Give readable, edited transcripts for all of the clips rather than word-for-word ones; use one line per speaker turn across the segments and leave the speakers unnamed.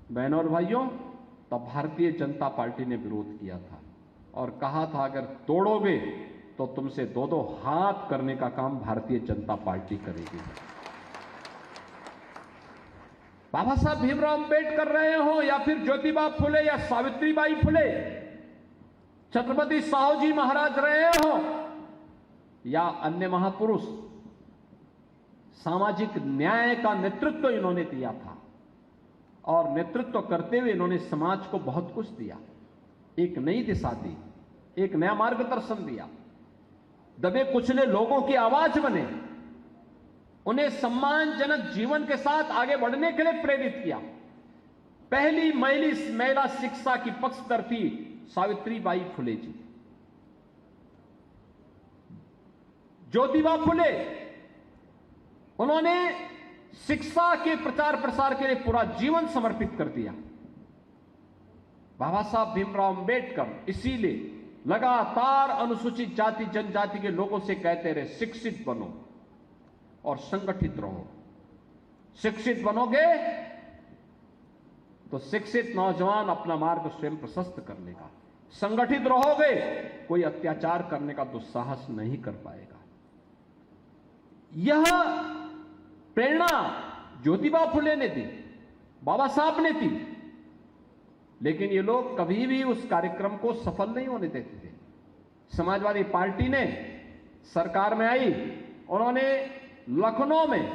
बहनों और भाइयों, तब भारतीय जनता पार्टी ने विरोध किया था और कहा था अगर तोड़ोगे तो तुमसे दो दो हाथ करने का काम भारतीय जनता पार्टी करेगी। बाबा साहब भीमराव अंबेडकर रहे हो या फिर ज्योतिबा फुले या सावित्रीबाई फुले, छत्रपति साहू जी महाराज रहे हो या अन्य महापुरुष, सामाजिक न्याय का नेतृत्व इन्होंने दिया था और नेतृत्व करते हुए इन्होंने समाज को बहुत कुछ दिया, एक नई दिशा दी, एक नया मार्गदर्शन दिया, दबे कुचले लोगों की आवाज बने, उन्हें सम्मानजनक जीवन के साथ आगे बढ़ने के लिए प्रेरित किया। पहली महिला शिक्षा की पक्षधर थी सावित्रीबाई फुले जी। ज्योतिबा फुले, उन्होंने शिक्षा के प्रचार प्रसार के लिए पूरा जीवन समर्पित कर दिया। बाबा साहब भीमराव अंबेडकर इसीलिए लगातार अनुसूचित जाति जनजाति के लोगों से कहते रहे, शिक्षित बनो और संगठित रहो। शिक्षित बनोगे तो शिक्षित नौजवान अपना मार्ग स्वयं प्रशस्त कर लेगा, संगठित रहोगे कोई अत्याचार करने का दुस्साहस नहीं कर पाएगा। यह प्रेरणा ज्योतिबा फुले ने दी, बाबा साहब ने दी, लेकिन ये लोग कभी भी उस कार्यक्रम को सफल नहीं होने देते थे। समाजवादी पार्टी ने सरकार में आई, उन्होंने लखनऊ में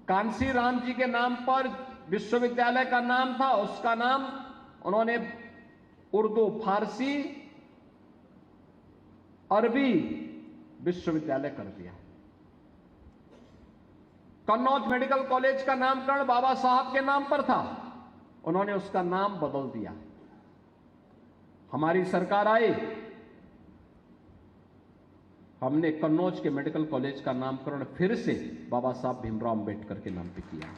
कांसी राम जी के नाम पर विश्वविद्यालय का नाम था, उसका नाम उन्होंने उर्दू फारसी अरबी विश्वविद्यालय कर दिया। कन्नौज मेडिकल कॉलेज का नामकरण बाबा साहब के नाम पर था, उन्होंने उसका नाम बदल दिया। हमारी सरकार आई, हमने कन्नौज के मेडिकल कॉलेज का नामकरण फिर से बाबा साहब भीमराव अंबेडकर के नाम पे किया।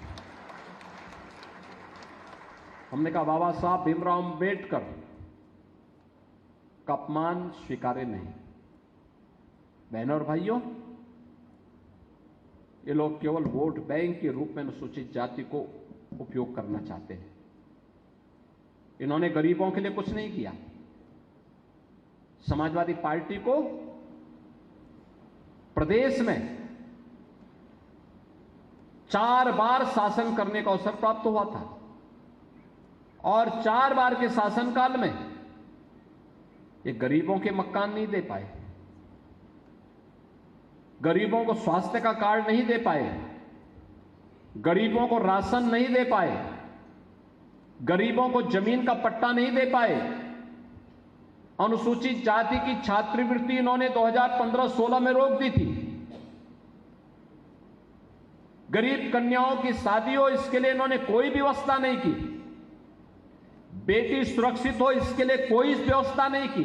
हमने कहा बाबा साहब भीमराव अंबेडकर का अपमान स्वीकार्य नहीं। बहनों और भाइयों, ये लोग केवल वोट बैंक के रूप में अनुसूचित जाति को उपयोग करना चाहते हैं। इन्होंने गरीबों के लिए कुछ नहीं किया। समाजवादी पार्टी को प्रदेश में 4 बार शासन करने का अवसर प्राप्त हुआ था और 4 बार के शासनकाल में ये गरीबों के मकान नहीं दे पाए, गरीबों को स्वास्थ्य का कार्ड नहीं दे पाए, गरीबों को राशन नहीं दे पाए, गरीबों को जमीन का पट्टा नहीं दे पाए। अनुसूचित जाति की छात्रवृत्ति इन्होंने 2015-16 में रोक दी थी। गरीब कन्याओं की शादी हो इसके लिए इन्होंने कोई व्यवस्था नहीं की। बेटी सुरक्षित हो इसके लिए कोई व्यवस्था नहीं की।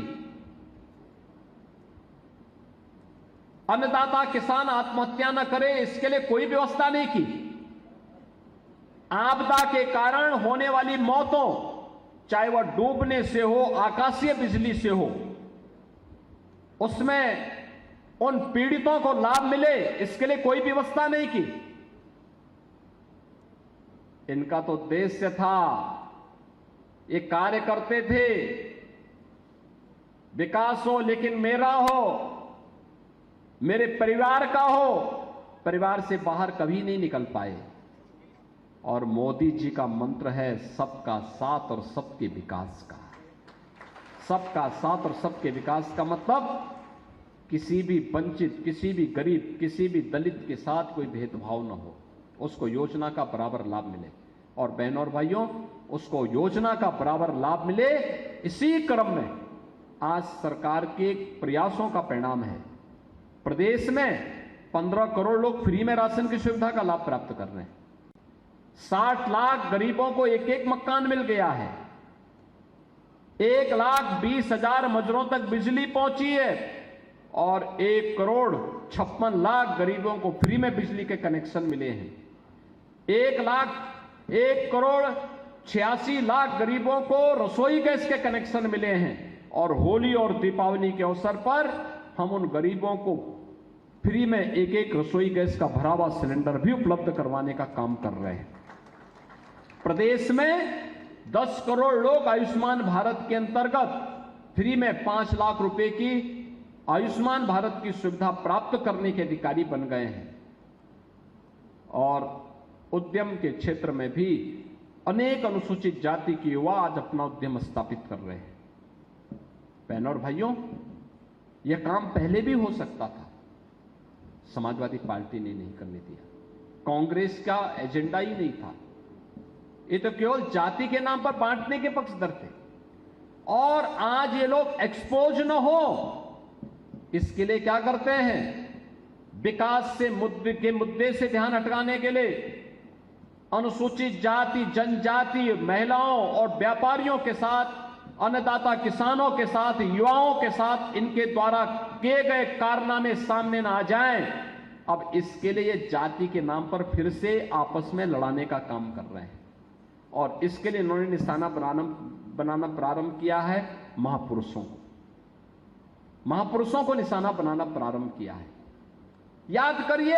अन्नदाता किसान आत्महत्या न करे इसके लिए कोई व्यवस्था नहीं की। आपदा के कारण होने वाली मौतों, चाहे वह डूबने से हो, आकाशीय बिजली से हो, उसमें उन पीड़ितों को लाभ मिले इसके लिए कोई व्यवस्था नहीं की। इनका तो उद्देश्य था, ये कार्य करते थे, विकास हो लेकिन मेरा हो, मेरे परिवार का हो, परिवार से बाहर कभी नहीं निकल पाए। और मोदी जी का मंत्र है सबका साथ और सबके विकास का। सबका साथ और सबके विकास का मतलब किसी भी वंचित, किसी भी गरीब, किसी भी दलित के साथ कोई भेदभाव न हो, उसको योजना का बराबर लाभ मिले। और बहनों और भाइयों, उसको योजना का बराबर लाभ मिले, इसी क्रम में आज सरकार के प्रयासों का परिणाम है। प्रदेश में 15 करोड़ लोग फ्री में राशन की सुविधा का लाभ प्राप्त कर रहे हैं। 60 लाख गरीबों को एक एक मकान मिल गया है। 1,20,000 मजरों तक बिजली पहुंची है और 1,56,00,000 गरीबों को फ्री में बिजली के कनेक्शन मिले हैं। 1,86,00,000 गरीबों को रसोई गैस के कनेक्शन मिले हैं। और होली और दीपावली के अवसर पर हम उन गरीबों को फ्री में एक एक रसोई गैस का भरा हुआ सिलेंडर भी उपलब्ध करवाने का काम कर रहे हैं। प्रदेश में 10 करोड़ लोग आयुष्मान भारत के अंतर्गत फ्री में 5 लाख रुपए की आयुष्मान भारत की सुविधा प्राप्त करने के अधिकारी बन गए हैं। और उद्यम के क्षेत्र में भी अनेक अनुसूचित जाति के युवा आज अपना उद्यम स्थापित कर रहे हैं। बहनों और भाइयों, यह काम पहले भी हो सकता था, समाजवादी पार्टी ने नहीं करने दिया। कांग्रेस का एजेंडा ही नहीं था, ये तो केवल जाति के नाम पर बांटने के पक्षधर थे। और आज ये लोग एक्सपोज न हो इसके लिए क्या करते हैं, विकास से मुद्दे से ध्यान हटकाने के लिए अनुसूचित जाति, जनजाति, महिलाओं और व्यापारियों के साथ, अन्नदाता किसानों के साथ, युवाओं के साथ इनके द्वारा किए गए कारनामे सामने न आ जाएं। अब इसके लिए ये जाति के नाम पर फिर से आपस में लड़ाने का काम कर रहे हैं। और इसके लिए इन्होंने निशाना बनाना प्रारंभ किया है महापुरुषों को। महापुरुषों को निशाना बनाना प्रारंभ किया है। याद करिए,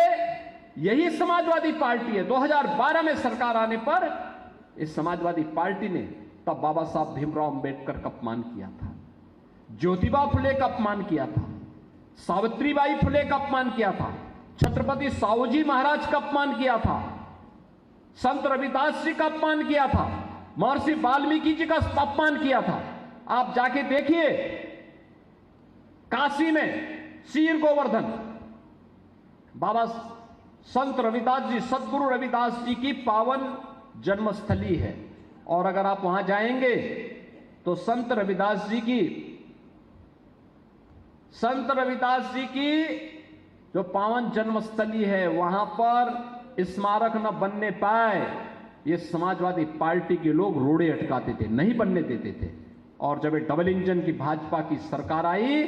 यही समाजवादी पार्टी है 2012 में सरकार आने पर इस समाजवादी पार्टी ने तब बाबा साहब भीमराव अंबेडकर का अपमान किया था, ज्योतिबा फुले का अपमान किया था, सावित्रीबाई फुले का अपमान किया था, छत्रपति साहूजी महाराज का अपमान किया था, संत रविदास जी का अपमान किया था, महर्षि वाल्मीकि जी का अपमान किया था। आप जाके देखिए, काशी में शीर गोवर्धन बाबा संत रविदास जी, सदगुरु रविदास जी की पावन जन्मस्थली है। और अगर आप वहां जाएंगे तो संत रविदास जी की जो पावन जन्मस्थली है वहां पर स्मारक न बनने पाए, ये समाजवादी पार्टी के लोग रोड़े अटकाते थे, नहीं बनने देते थे। और जब डबल इंजन की भाजपा की सरकार आई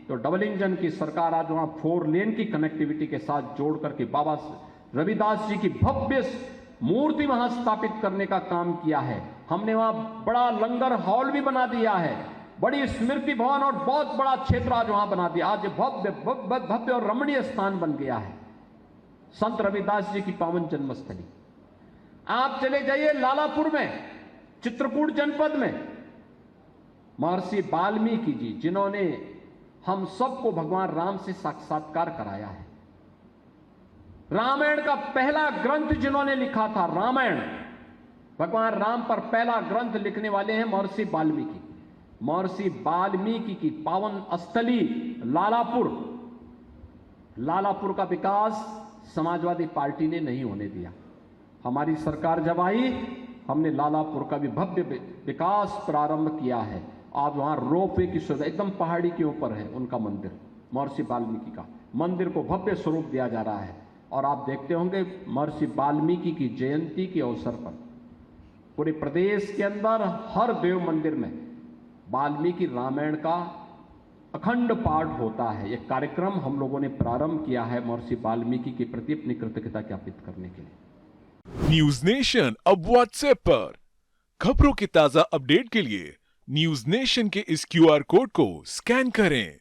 तो डबल इंजन की सरकार आज वहां 4 लेन की कनेक्टिविटी के साथ जोड़ करके बाबा रविदास जी की भव्य मूर्ति वहां स्थापित करने का काम किया है। हमने वहां बड़ा लंगर हॉल भी बना दिया है, बड़ी स्मृति भवन और बहुत बड़ा क्षेत्र आज वहां बना दिया। आज भव्य और रमणीय स्थान बन गया है संत रविदास जी की पावन जन्मस्थली। आप चले जाइए लालापुर में, चित्रकूट जनपद में, महर्षि वाल्मीकि जी जिन्होंने हम सबको भगवान राम से साक्षात्कार कराया है, रामायण का पहला ग्रंथ जिन्होंने लिखा था, रामायण, भगवान राम पर पहला ग्रंथ लिखने वाले हैं महर्षि वाल्मीकि। महर्षि वाल्मीकि की पावन स्थली लालापुर का विकास समाजवादी पार्टी ने नहीं होने दिया। हमारी सरकार जब आई, हमने लालापुर का भी भव्य विकास प्रारंभ किया है। आज वहां रोपवे की सुविधा, एकदम पहाड़ी के ऊपर है उनका मंदिर, महर्षि वाल्मीकि का मंदिर को भव्य स्वरूप दिया जा रहा है। और आप देखते होंगे महर्षि वाल्मीकि की जयंती के अवसर पर पूरे प्रदेश के अंदर हर देव मंदिर में वाल्मीकि रामायण का अखंड पाठ होता है। यह कार्यक्रम हम लोगों ने प्रारंभ किया है महर्षि वाल्मीकि के प्रति अपनी कृतज्ञता ज्ञापित करने के लिए।
न्यूज नेशन अब व्हाट्सएप पर खबरों की ताजा अपडेट के लिए न्यूज नेशन के इस QR कोड को स्कैन करें